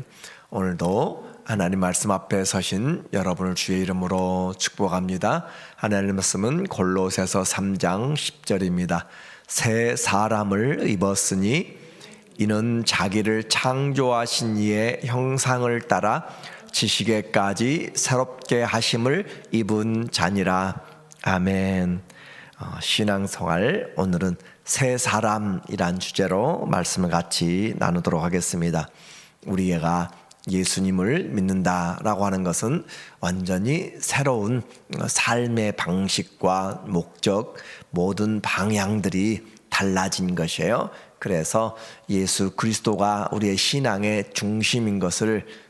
아멘. 오늘도 하나님 말씀 앞에 서신 여러분을 주의 이름으로 축복합니다. 하나님 말씀은 골로새서 3장 10절입니다. 새 사람을 입었으니 이는 자기를 창조하신 이의 형상을 따라 지식에까지 새롭게 하심을 입은 자니라. 아멘. 신앙생활, 오늘은 새 사람이란 주제로 말씀을 같이 나누도록 하겠습니다. 우리가 예수님을 믿는다라고 하는 것은 완전히 새로운 삶의 방식과 목적, 모든 방향들이 달라진 것이에요. 그래서 예수 그리스도가 우리의 신앙의 중심인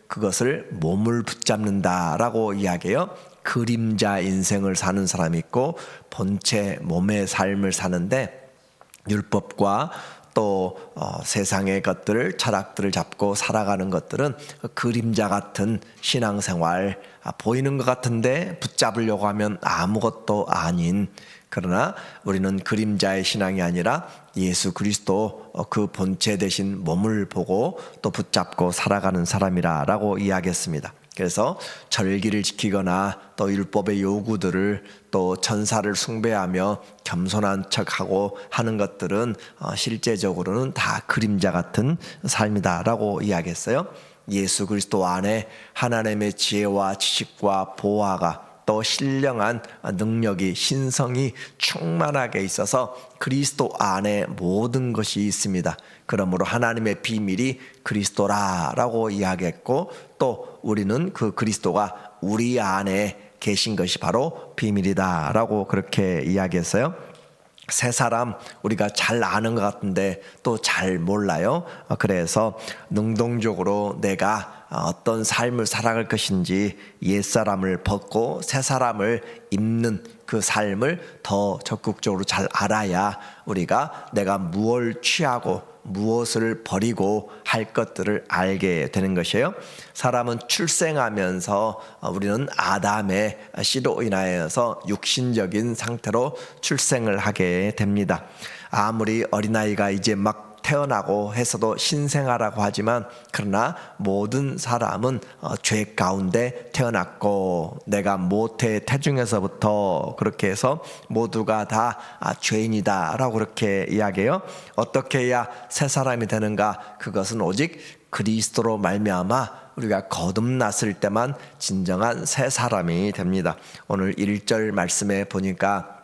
그것을 몸을 붙잡는다라고 이야기해요. 그림자 인생을 사는 사람이 있고 본체 몸의 삶을 사는데, 율법과 또 세상의 것들, 철학들을 잡고 살아가는 것들은 그림자 같은 신앙생활, 보이는 것 같은데 붙잡으려고 하면 아무것도 아닌, 그러나 우리는 그림자의 신앙이 아니라 예수 그리스도 그 본체 대신 몸을 보고 또 붙잡고 살아가는 사람이라고 이야기했습니다. 그래서 절기를 지키거나 또 율법의 요구들을, 또 천사를 숭배하며 겸손한 척하고 하는 것들은 실제적으로는 다 그림자 같은 삶이다라고 이야기했어요. 예수 그리스도 안에 하나님의 지혜와 지식과 보화가, 또 신령한 능력이, 신성이 충만하게 있어서 그리스도 안에 모든 것이 있습니다. 그러므로 하나님의 비밀이 그리스도라라고 이야기했고, 또 우리는 그 그리스도가 우리 안에 계신 것이 바로 비밀이다라고 그렇게 이야기했어요. 새 사람, 우리가 잘 아는 것 같은데 또 잘 몰라요. 그래서 능동적으로 내가 어떤 삶을 살아갈 것인지 옛사람을 벗고 새 사람을 입는 그 삶을 더 적극적으로 잘 알아야 우리가 내가 무엇을 취하고 무엇을 버리고 할 것들을 알게 되는 것이에요. 사람은 출생하면서 우리는 아담의 씨로 인하여서 육신적인 상태로 출생을 하게 됩니다. 아무리 어린아이가 이제 막 태어나고 해서도 신생아라고 하지만, 그러나 모든 사람은 죄 가운데 태어났고, 내가 모태 태중에서부터 그렇게 해서 모두가 다 죄인이다라고 그렇게 이야기해요. 어떻게 해야 새 사람이 되는가? 그것은 오직 그리스도로 말미암아 우리가 거듭났을 때만 진정한 새 사람이 됩니다. 오늘 1절 말씀에 보니까,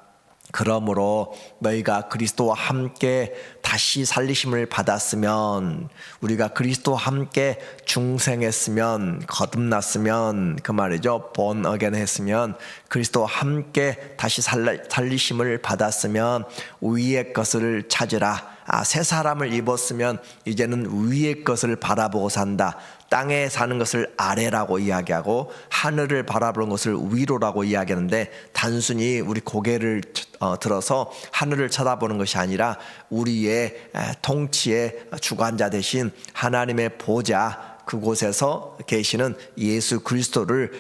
그러므로 너희가 그리스도와 함께 다시 살리심을 받았으면, 우리가 그리스도와 함께 중생했으면, 거듭났으면, 그 말이죠. born again 했으면, 그리스도와 함께 다시 살리심을 받았으면 위의 것을 찾으라. 새 사람을 입었으면 이제는 위의 것을 바라보고 산다. 땅에 사는 것을 아래라고 이야기하고 하늘을 바라보는 것을 위로라고 이야기하는데, 단순히 우리 고개를 들어서 하늘을 쳐다보는 것이 아니라 우리의 통치의 주관자 되신 하나님의 보좌, 그곳에서 계시는 예수 그리스도의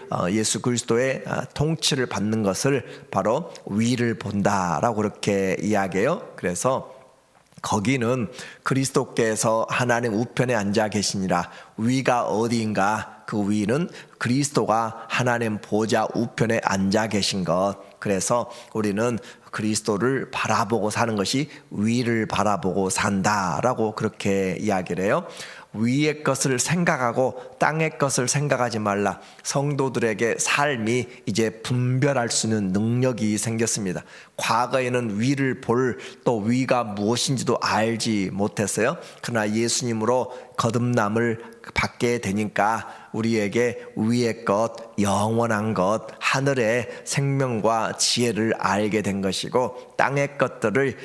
통치를 받는 것을 바로 위를 본다라고 그렇게 이야기해요. 그래서 거기는 그리스도께서 하나님 우편에 앉아 계시니라. 위가 어디인가? 그 위는 그리스도가 하나님 보좌 우편에 앉아 계신 것. 그래서 우리는 그리스도를 바라보고 사는 것이 위를 바라보고 산다라고 그렇게 이야기를 해요. 위의 것을 생각하고 땅의 것을 생각하지 말라. 성도들에게 삶이 이제 분별할 수 있는 능력이 생겼습니다. 과거에는 위를 또 위가 무엇인지도 알지 못했어요. 그러나 예수님으로 거듭남을 받게 되니까 우리에게 위의 것, 영원한 것, 하늘의 생명과 지혜를 알게 된 것이고, 땅의 것들이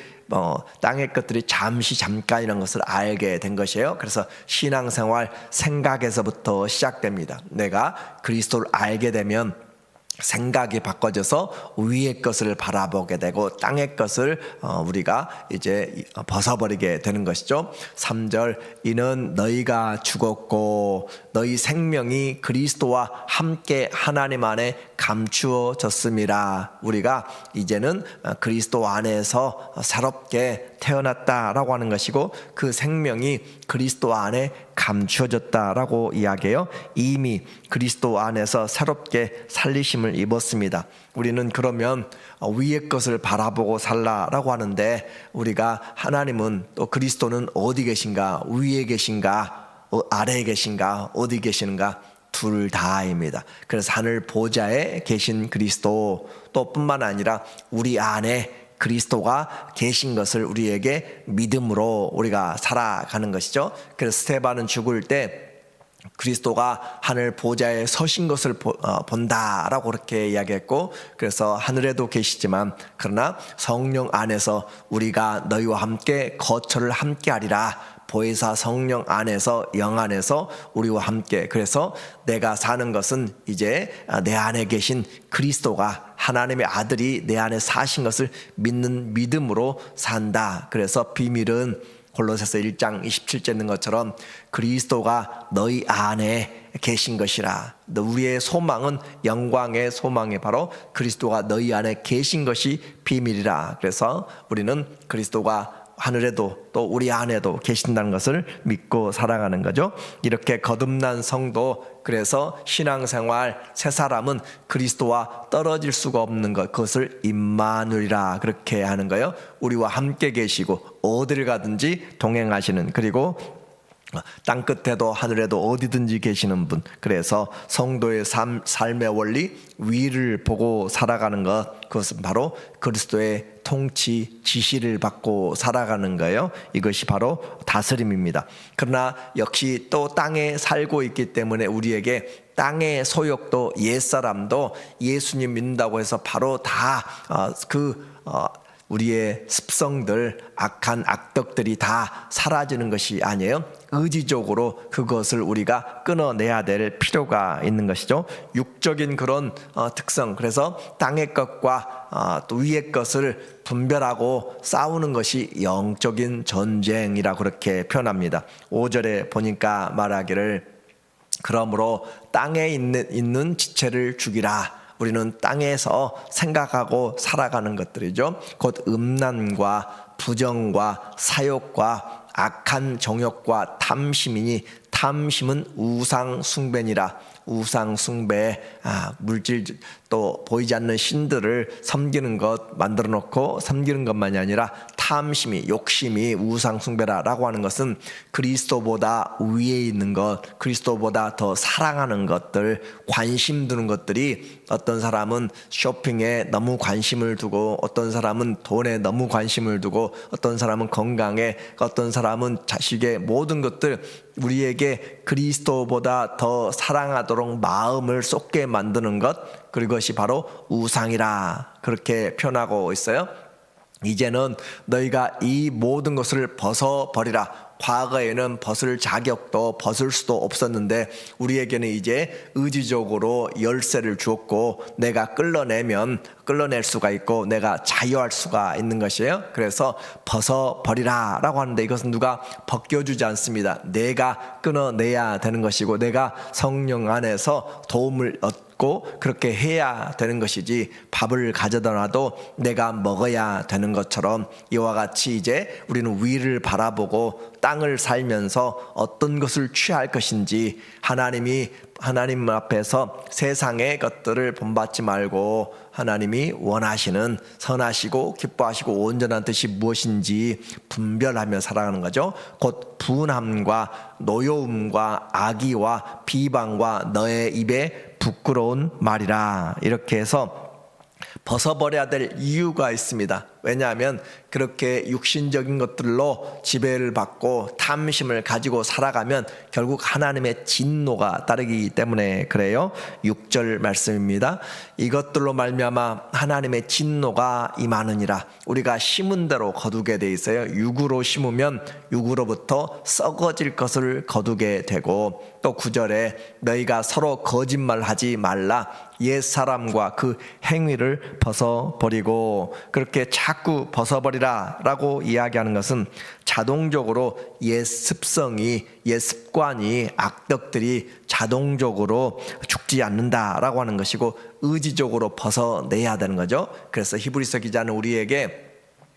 잠깐이라는 것을 알게 된 것이에요. 그래서 신앙생활 생각에서부터 시작됩니다. 내가 그리스도를 알게 되면 생각이 바꿔져서 위의 것을 바라보게 되고 땅의 것을 우리가 이제 벗어버리게 되는 것이죠. 3절, 이는 너희가 죽었고 너희 생명이 그리스도와 함께 하나님 안에 감추어졌음이라. 우리가 이제는 그리스도 안에서 새롭게 태어났다라고 하는 것이고 그 생명이 그리스도 안에 감추어졌다라고 이야기해요. 이미 그리스도 안에서 새롭게 살리심을 입었습니다. 우리는 그러면 위의 것을 바라보고 살라라고 하는데 우리가 하나님은 또 그리스도는 어디 계신가? 위에 계신가? 아래에 계신가? 어디 계시는가? 둘 다입니다. 그래서 하늘 보좌에 계신 그리스도 또 뿐만 아니라 우리 안에 그리스도가 계신 것을 우리에게 믿음으로 우리가 살아가는 것이죠. 그래서 스데반은 죽을 때 그리스도가 하늘 보좌에 서신 것을 본다라고 그렇게 이야기했고, 그래서 하늘에도 계시지만 그러나 성령 안에서 우리가 너희와 함께 거처를 함께 하리라. 보혜사 성령 안에서 영 안에서 우리와 함께. 그래서 내가 사는 것은 이제 내 안에 계신 그리스도가 하나님의 아들이 내 안에 사신 것을 믿는 믿음으로 산다. 그래서 비밀은 골로새서 1장 27절 있는 것처럼 그리스도가 너희 안에 계신 것이라. 우리의 소망은 영광의 소망이 바로 그리스도가 너희 안에 계신 것이 비밀이라. 그래서 우리는 그리스도가 하늘에도 또 우리 안에도 계신다는 것을 믿고 살아가는 거죠. 이렇게 거듭난 성도, 그래서 신앙생활 새 사람은 그리스도와 떨어질 수가 없는 것, 그것을 임마누엘이라 그렇게 하는 거예요. 우리와 함께 계시고 어디를 가든지 동행하시는, 그리고 땅끝에도 하늘에도 어디든지 계시는 분. 그래서 성도의 삶의 원리, 위를 보고 살아가는 것, 그것은 바로 그리스도의 통치 지시를 받고 살아가는 거예요. 이것이 바로 다스림입니다. 그러나 역시 또 땅에 살고 있기 때문에 우리에게 땅의 소욕도 옛사람도 예수님 믿는다고 해서 바로 다 우리의 습성들, 악한 악덕들이 다 사라지는 것이 아니에요. 의지적으로 그것을 우리가 끊어내야 될 필요가 있는 것이죠. 육적인 그런 특성, 그래서 땅의 것과 또 위의 것을 분별하고 싸우는 것이 영적인 전쟁이라 그렇게 표현합니다. 5절에 보니까 말하기를 그러므로 땅에 있는 지체를 죽이라. 우리는 땅에서 생각하고 살아가는 것들이죠. 곧 음란과 부정과 사욕과 악한 정욕과 탐심이니 탐심은 우상 숭배니라. 우상 숭배, 물질 또 보이지 않는 신들을 섬기는 것 만들어 놓고 섬기는 것만이 아니라 탐심이, 욕심이 우상 숭배라라고 하는 것은 그리스도보다 위에 있는 것, 그리스도보다 더 사랑하는 것들, 관심 두는 것들이, 어떤 사람은 쇼핑에 너무 관심을 두고, 어떤 사람은 돈에 너무 관심을 두고, 어떤 사람은 건강에, 어떤 사람은 자식의 모든 것들, 우리에게 그리스도보다 더 사랑하도록 마음을 쏟게 만드는 것, 그것이 바로 우상이라 그렇게 표현하고 있어요. 이제는 너희가 이 모든 것을 벗어버리라. 과거에는 벗을 자격도 벗을 수도 없었는데 우리에게는 이제 의지적으로 열쇠를 주었고 내가 끌어낼 수가 있고 내가 자유할 수가 있는 것이에요. 그래서 벗어버리라 라고 하는데 이것은 누가 벗겨주지 않습니다. 내가 끊어내야 되는 것이고 내가 성령 안에서 도움을 얻고 그렇게 해야 되는 것이지, 밥을 가져다 놔도 내가 먹어야 되는 것처럼 이와 같이 이제 우리는 위를 바라보고 땅을 살면서 어떤 것을 취할 것인지, 하나님 앞에서 세상의 것들을 본받지 말고 하나님이 원하시는 선하시고 기뻐하시고 온전한 뜻이 무엇인지 분별하며 살아가는 거죠. 곧 분함과 노여움과 악의와 비방과 너의 입에 부끄러운 말이라. 이렇게 해서 벗어버려야 될 이유가 있습니다. 왜냐하면 그렇게 육신적인 것들로 지배를 받고 탐심을 가지고 살아가면 결국 하나님의 진노가 따르기 때문에 그래요. 6절 말씀입니다. 이것들로 말미암아 하나님의 진노가 임하느니라. 우리가 심은 대로 거두게 돼 있어요. 육으로 심으면 육으로부터 썩어질 것을 거두게 되고, 또 9절에 너희가 서로 거짓말하지 말라. 옛사람과 그 행위를 벗어버리고, 그렇게 자꾸 벗어버리라 라고 이야기하는 것은 자동적으로 옛 습성이, 옛 습관이, 악덕들이 자동적으로 죽지 않는다라고 하는 것이고 의지적으로 벗어내야 되는 거죠. 그래서 히브리서 기자는 우리에게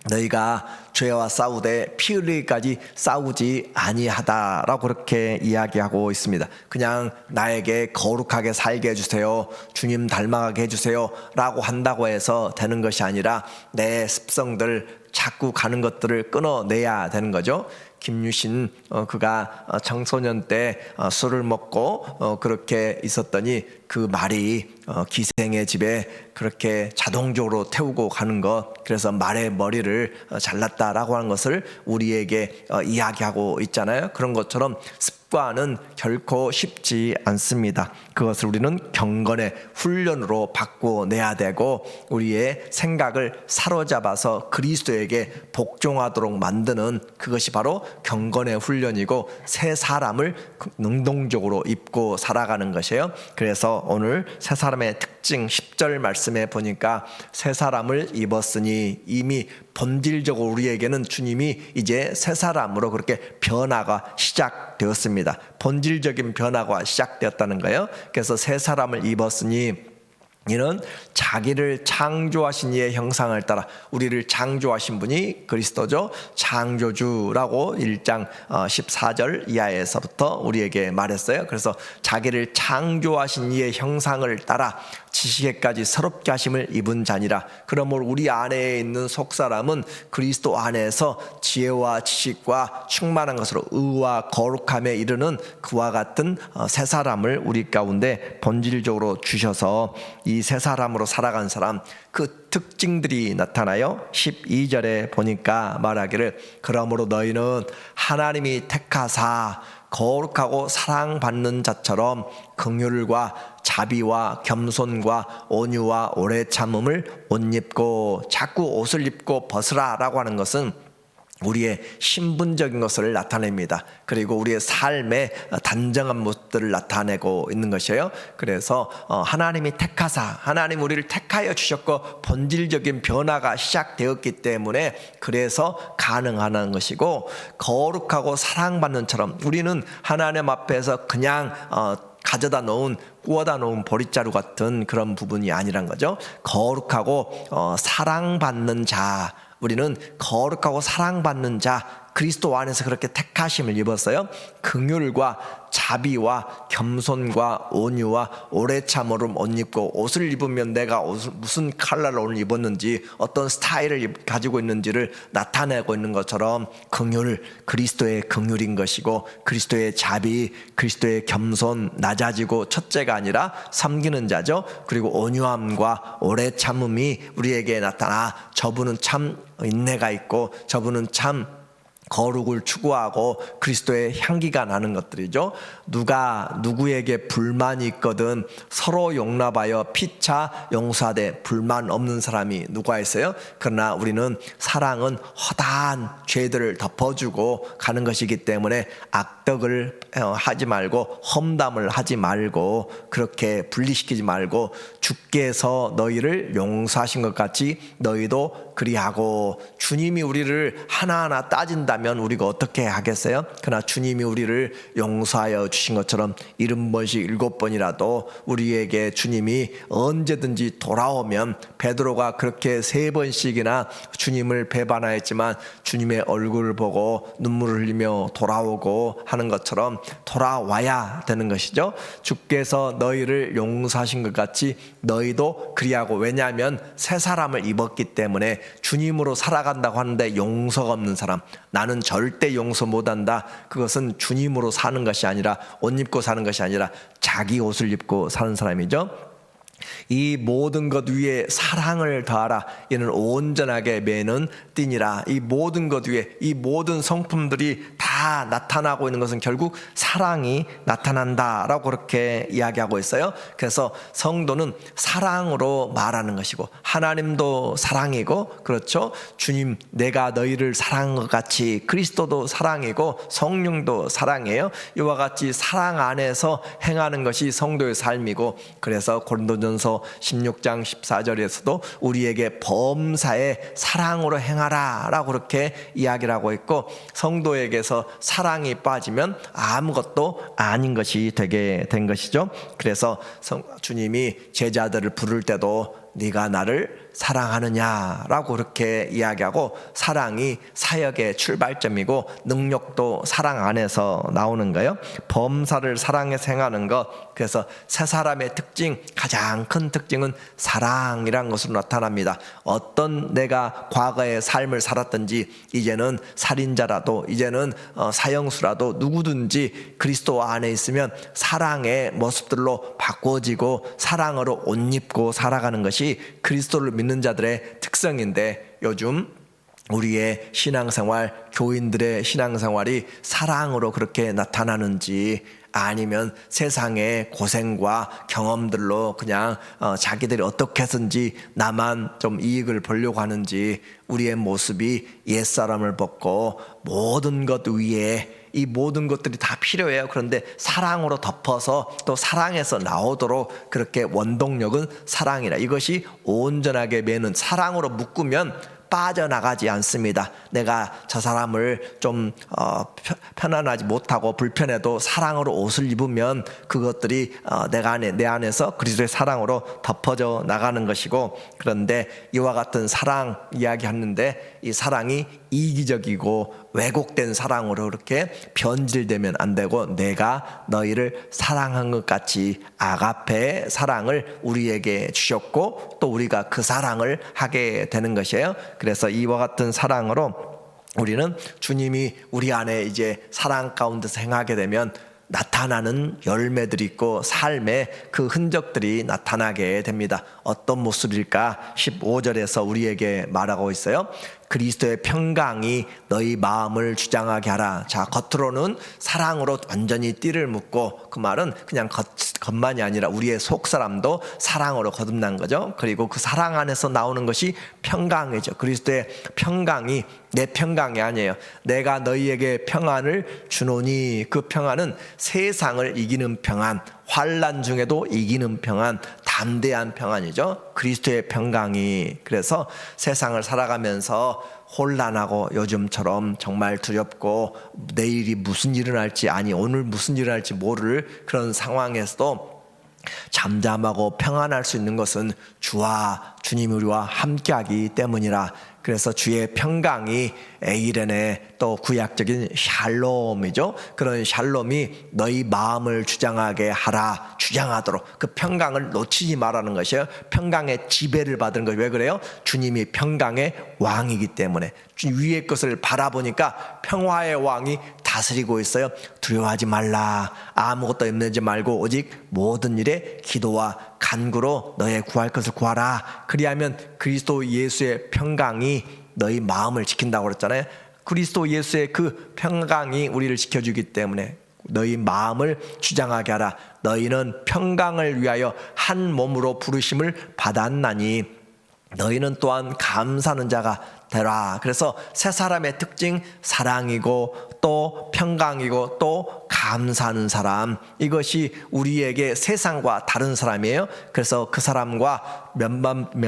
너희가 죄와 싸우되 피 흘리기까지 싸우지 아니하다라고 그렇게 이야기하고 있습니다. 그냥 나에게 거룩하게 살게 해주세요, 주님 닮아가게 해주세요 라고 한다고 해서 되는 것이 아니라 내 습성들, 자꾸 가는 것들을 끊어내야 되는 거죠. 김유신 그가 청소년 때 술을 먹고 그렇게 있었더니 그 말이 기생의 집에 그렇게 자동적으로 태우고 가는 것, 그래서 말의 머리를 잘랐다라고 하는 것을 우리에게 이야기하고 있잖아요. 그런 것처럼 습관은 결코 쉽지 않습니다. 그것을 우리는 경건의 훈련으로 바꿔내야 되고 우리의 생각을 사로잡아서 그리스도에게 복종하도록 만드는 그것이 바로 경건의 훈련이고 새 사람을 능동적으로 입고 살아가는 것이에요. 그래서 오늘 새 사람의 특징 10절 말씀에 보니까 새 사람을 입었으니, 이미 본질적으로 우리에게는 주님이 이제 새 사람으로 그렇게 변화가 시작되었습니다. 본질적인 변화가 시작되었다는 거예요. 그래서 새 사람을 입었으니 이는 자기를 창조하신 이의 형상을 따라, 우리를 창조하신 분이 그리스도죠. 창조주라고 1장 14절 이하에서부터 우리에게 말했어요. 그래서 자기를 창조하신 이의 형상을 따라 지식에까지 새롭게 하심을 입은 자니라. 그러므로 우리 안에 있는 속사람은 그리스도 안에서 지혜와 지식과 충만한 것으로 의와 거룩함에 이르는 그와 같은 새 사람을 우리 가운데 본질적으로 주셔서 이 새 사람으로 살아간 사람, 그 특징들이 나타나요. 12절에 보니까 말하기를 그러므로 너희는 하나님이 택하사 거룩하고 사랑받는 자처럼 긍휼과 자비와 겸손과 온유와 오래 참음을 옷 입고, 자꾸 옷을 입고 벗으라 라고 하는 것은 우리의 신분적인 것을 나타냅니다. 그리고 우리의 삶의 단정한 모습들을 나타내고 있는 것이에요. 그래서 하나님이 택하사, 하나님 우리를 택하여 주셨고 본질적인 변화가 시작되었기 때문에 그래서 가능한 것이고, 거룩하고 사랑받는 처럼 우리는 하나님 앞에서 그냥 가져다 놓은, 구워다 놓은 보릿자루 같은 그런 부분이 아니란 거죠. 거룩하고 사랑받는 자, 우리는 거룩하고 사랑받는 자, 그리스도 안에서 그렇게 택하심을 입었어요. 긍휼과 자비와 겸손과 온유와 오래 참음을 옷 입고, 옷을 입으면 내가 무슨 컬러를 오늘 입었는지, 어떤 스타일을 가지고 있는지를 나타내고 있는 것처럼 긍휼, 그리스도의 긍휼인 것이고, 그리스도의 자비, 그리스도의 겸손, 낮아지고 첫째가 아니라 섬기는 자죠. 그리고 온유함과 오래 참음이 우리에게 나타나, 저분은 참 인내가 있고 저분은 참 거룩을 추구하고 그리스도의 향기가 나는 것들이죠. 누가 누구에게 불만이 있거든 서로 용납하여 피차 용서하되 불만 없는 사람이 누가 있어요? 그러나 우리는 사랑은 허다한 죄들을 덮어주고 가는 것이기 때문에 악덕을 하지 말고, 험담을 하지 말고, 그렇게 분리시키지 말고, 주께서 너희를 용서하신 것 같이 너희도 그리하고. 주님이 우리를 하나하나 따진다면 우리가 어떻게 하겠어요? 그러나 주님이 우리를 용서하여 주신 것처럼 70번씩 7번이라도 우리에게 주님이 언제든지 돌아오면, 베드로가 그렇게 3번씩이나 주님을 배반하였지만 주님의 얼굴을 보고 눈물을 흘리며 돌아오고 하는 것처럼 돌아와야 되는 것이죠. 주께서 너희를 용서하신 것 같이 너희도 그리하고. 왜냐하면 새 사람을 입었기 때문에. 주님으로 살아간다고 하는데 용서가 없는 사람, 나는 절대 용서 못한다. 그것은 주님으로 사는 것이 아니라, 옷 입고 사는 것이 아니라 자기 옷을 입고 사는 사람이죠. 이 모든 것 위에 사랑을 더하라. 이는 온전하게 매는 띠니라. 이 모든 것 위에 이 모든 성품들이 다 나타나고 있는 것은 결국 사랑이 나타난다라고 그렇게 이야기하고 있어요. 그래서 성도는 사랑으로 말하는 것이고, 하나님도 사랑이고, 그렇죠? 주님, 내가 너희를 사랑한 것 같이 그리스도도 사랑이고 성령도 사랑이에요. 이와 같이 사랑 안에서 행하는 것이 성도의 삶이고, 그래서 고린도전서 16장 14절에서도 우리에게 범사에 사랑으로 행하라 라고 그렇게 이야기를 하고 있고, 성도에게서 사랑이 빠지면 아무것도 아닌 것이 되게 된 것이죠. 그래서 주님이 제자들을 부를 때도 네가 나를 사랑하느냐라고 그렇게 이야기하고, 사랑이 사역의 출발점이고 능력도 사랑 안에서 나오는 거예요. 범사를 사랑해서 행하는 것. 그래서 새 사람의 특징, 가장 큰 특징은 사랑이라는 것으로 나타납니다. 어떤 내가 과거의 삶을 살았든지 이제는 살인자라도 이제는 사형수라도 누구든지 그리스도 안에 있으면 사랑의 모습들로 바꿔지고 사랑으로 옷 입고 살아가는 것이 그리스도를 믿는 자들의 특성인데, 요즘 우리의 신앙생활, 교인들의 신앙생활이 사랑으로 그렇게 나타나는지 아니면 세상의 고생과 경험들로 그냥 자기들이 어떻게 해서든지 나만 좀 이익을 보려고 하는지, 우리의 모습이 옛사람을 벗고 모든 것 위에 이 모든 것들이 다 필요해요. 그런데 사랑으로 덮어서 또 사랑에서 나오도록 그렇게 원동력은 사랑이라. 이것이 온전하게 매는, 사랑으로 묶으면 빠져나가지 않습니다. 내가 저 사람을 좀 편안하지 못하고 불편해도 사랑으로 옷을 입으면 그것들이 내 안에서 그리스도의 사랑으로 덮어져 나가는 것이고, 그런데 이와 같은 사랑 이야기하는데 이 사랑이 이기적이고 왜곡된 사랑으로 이렇게 변질되면 안 되고, 내가 너희를 사랑한 것 같이 아가페의 사랑을 우리에게 주셨고 또 우리가 그 사랑을 하게 되는 것이에요. 그래서 이와 같은 사랑으로 우리는 주님이 우리 안에 이제 사랑 가운데서 행하게 되면 나타나는 열매들이 있고 삶의 그 흔적들이 나타나게 됩니다. 어떤 모습일까? 15절에서 우리에게 말하고 있어요. 그리스도의 평강이 너희 마음을 주장하게 하라. 자, 겉으로는 사랑으로 완전히 띠를 묶고, 그 말은 그냥 겉만이 아니라 우리의 속사람도 사랑으로 거듭난 거죠. 그리고 그 사랑 안에서 나오는 것이 평강이죠. 그리스도의 평강이 내 평강이 아니에요. 내가 너희에게 평안을 주노니, 그 평안은 세상을 이기는 평안, 환난 중에도 이기는 평안, 담대한 평안이죠. 그리스도의 평강이. 그래서 세상을 살아가면서 혼란하고 요즘처럼 정말 두렵고 내일이 무슨 일이 일어날지, 아니 오늘 무슨 일이 일어날지 모를 그런 상황에서도 잠잠하고 평안할 수 있는 것은 주님이 우리와 함께하기 때문이라. 그래서 주의 평강이 에이레네, 또 구약적인 샬롬이죠. 그런 샬롬이 너희 마음을 주장하게 하라. 주장하도록 그 평강을 놓치지 말라는 것이에요. 평강의 지배를 받은 것이. 왜 그래요? 주님이 평강의 왕이기 때문에. 위의 것을 바라보니까 평화의 왕이 다스리고 있어요. 두려워하지 말라. 아무것도 염려하지 말고 오직 모든 일에 기도와 간구로 너의 구할 것을 구하라. 그리하면 그리스도 예수의 평강이 너희 마음을 지킨다고 그랬잖아요. 그리스도 예수의 그 평강이 우리를 지켜주기 때문에 너희 마음을 주장하게 하라. 너희는 평강을 위하여 한 몸으로 부르심을 받았나니 너희는 또한 감사하는 자가 되라. 그래서 새 사람의 특징, 사랑이고 또 평강이고 또 감사하는 사람, 이것이 우리에게 세상과 다른 사람이에요. 그래서 그 사람과 몇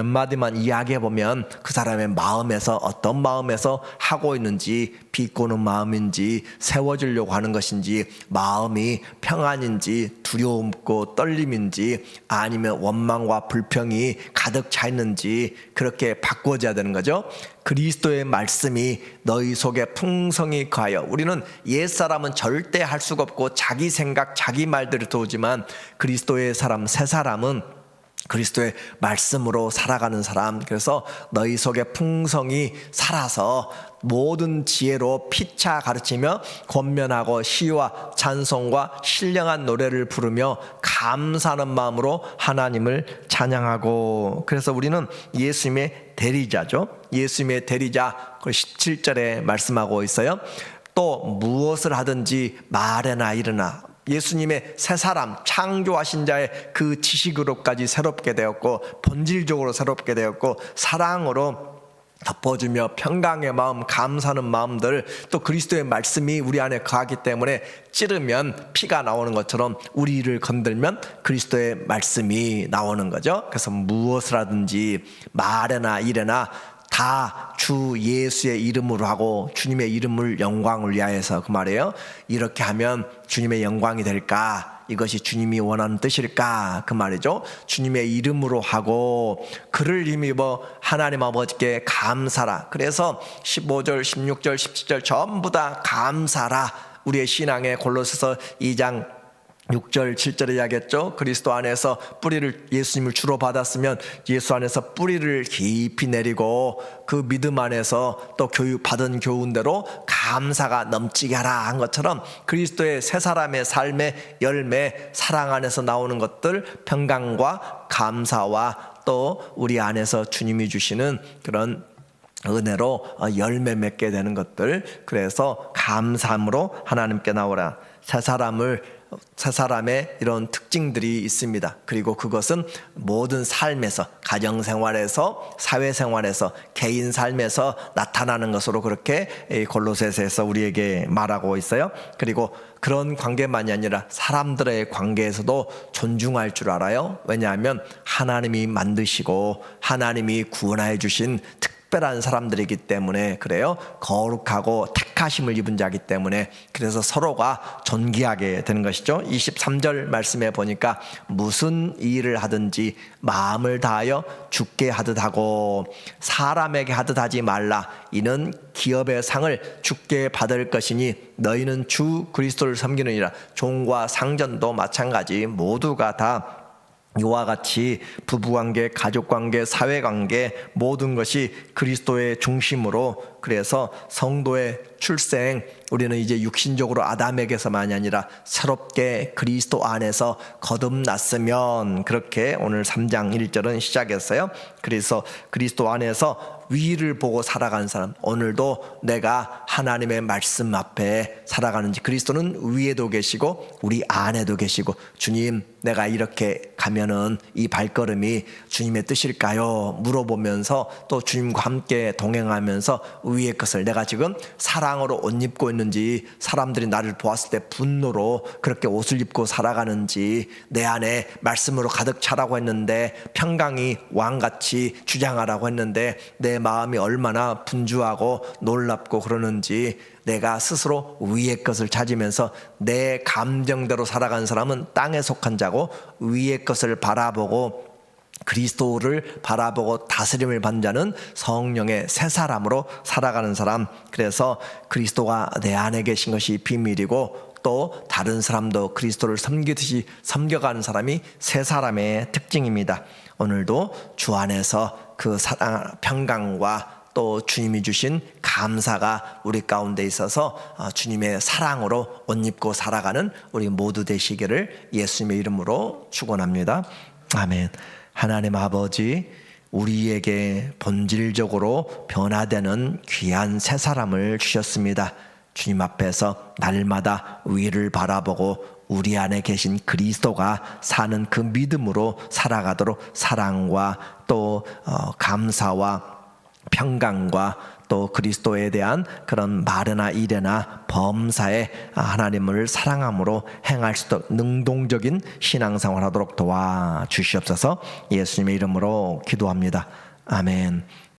마디만 이야기해 보면 그 사람의 마음에서 어떤 마음에서 하고 있는지, 비꼬는 마음인지 세워주려고 하는 것인지, 마음이 평안인지 두려움고 떨림인지, 아니면 원망과 불평이 가득 차 있는지 그렇게 바꿔줘야 되는 거죠. 그리스도의 말씀이 너희 속에 풍성히 거하여. 우리는 옛사람은 절대 할 수가 없고 자기 생각 자기 말대로 도우지만, 그리스도의 사람, 새 사람은 그리스도의 말씀으로 살아가는 사람. 그래서 너희 속에 풍성히 살아서 모든 지혜로 피차 가르치며 권면하고 시와 찬송과 신령한 노래를 부르며 감사하는 마음으로 하나님을 찬양하고. 그래서 우리는 예수님의 대리자죠. 예수님의 대리자, 17절에 말씀하고 있어요. 또 무엇을 하든지 말에나 일어나. 예수님의 새 사람, 창조하신 자의 그 지식으로까지 새롭게 되었고, 본질적으로 새롭게 되었고, 사랑으로 덮어주며 평강의 마음, 감사하는 마음들, 또 그리스도의 말씀이 우리 안에 거하기 때문에 찌르면 피가 나오는 것처럼 우리를 건들면 그리스도의 말씀이 나오는 거죠. 그래서 무엇을 하든지 말에나 일에나 다 주 예수의 이름으로 하고 주님의 이름을 영광을 위하여서, 그 말이에요. 이렇게 하면 주님의 영광이 될까? 이것이 주님이 원하는 뜻일까? 그 말이죠. 주님의 이름으로 하고 그를 힘입어 하나님 아버지께 감사라. 그래서 15절, 16절, 17절 전부 다 감사라. 우리의 신앙의 골로새서 2장 6절 7절에 이야기했죠. 그리스도 안에서 뿌리를 예수님을 주로 받았으면 예수 안에서 뿌리를 깊이 내리고 그 믿음 안에서 또 받은 교훈대로 감사가 넘치게 하라 한 것처럼 그리스도의 새 사람의 삶의 열매, 사랑 안에서 나오는 것들, 평강과 감사와 또 우리 안에서 주님이 주시는 그런 은혜로 열매 맺게 되는 것들, 그래서 감사함으로 하나님께 나오라. 새 사람의 이런 특징들이 있습니다. 그리고 그것은 모든 삶에서, 가정생활에서, 사회생활에서, 개인 삶에서 나타나는 것으로 그렇게 골로새서에서 우리에게 말하고 있어요. 그리고 그런 관계만이 아니라 사람들의 관계에서도 존중할 줄 알아요. 왜냐하면 하나님이 만드시고 하나님이 구원하여 주신 특별한 사람들이기 때문에 그래요. 거룩하고 택하심을 입은 자이기 때문에 그래서 서로가 존귀하게 되는 것이죠. 23절 말씀에 보니까 무슨 일을 하든지 마음을 다하여 주께 하듯 하고 사람에게 하듯 하지 말라. 이는 기업의 상을 주께 받을 것이니 너희는 주 그리스도를 섬기느니라. 종과 상전도 마찬가지 모두가 다 이와 같이 부부관계, 가족관계, 사회관계 모든 것이 그리스도의 중심으로, 그래서 성도의 출생, 우리는 이제 육신적으로 아담에게서만이 아니라 새롭게 그리스도 안에서 거듭났으면, 그렇게 오늘 3장 1절은 시작했어요. 그래서 그리스도 안에서 위를 보고 살아가는 사람, 오늘도 내가 하나님의 말씀 앞에 살아가는지, 그리스도는 위에도 계시고 우리 안에도 계시고, 주님 내가 이렇게 가면은 이 발걸음이 주님의 뜻일까요? 물어보면서 또 주님과 함께 동행하면서 위의 것을 내가 지금 사랑으로 옷 입고 있는지, 사람들이 나를 보았을 때 분노로 그렇게 옷을 입고 살아가는지, 내 안에 말씀으로 가득 차라고 했는데 평강이 왕같이 주장하라고 했는데 내 마음이 얼마나 분주하고 놀랍고 그러는지, 내가 스스로 위의 것을 찾으면서 내 감정대로 살아가는 사람은 땅에 속한 자고, 위의 것을 바라보고 그리스도를 바라보고 다스림을 받는 자는 성령의 새 사람으로 살아가는 사람. 그래서 그리스도가 내 안에 계신 것이 비밀이고 또 다른 사람도 그리스도를 섬기듯이 섬겨가는 사람이 새 사람의 특징입니다. 오늘도 주 안에서 그 사랑, 평강과 또 주님이 주신 감사가 우리 가운데 있어서 주님의 사랑으로 옷 입고 살아가는 우리 모두 되시기를 예수님의 이름으로 축원합니다. 아멘. 하나님 아버지, 우리에게 본질적으로 변화되는 귀한 새 사람을 주셨습니다. 주님 앞에서 날마다 위를 바라보고 우리 안에 계신 그리스도가 사는 그 믿음으로 살아가도록 사랑과 또 감사와 평강과 또 그리스도에 대한 그런 말이나 일이나 범사에 하나님을 사랑함으로 행할 수 있도록 능동적인 신앙생활 하도록 도와주시옵소서. 예수님의 이름으로 기도합니다. 아멘.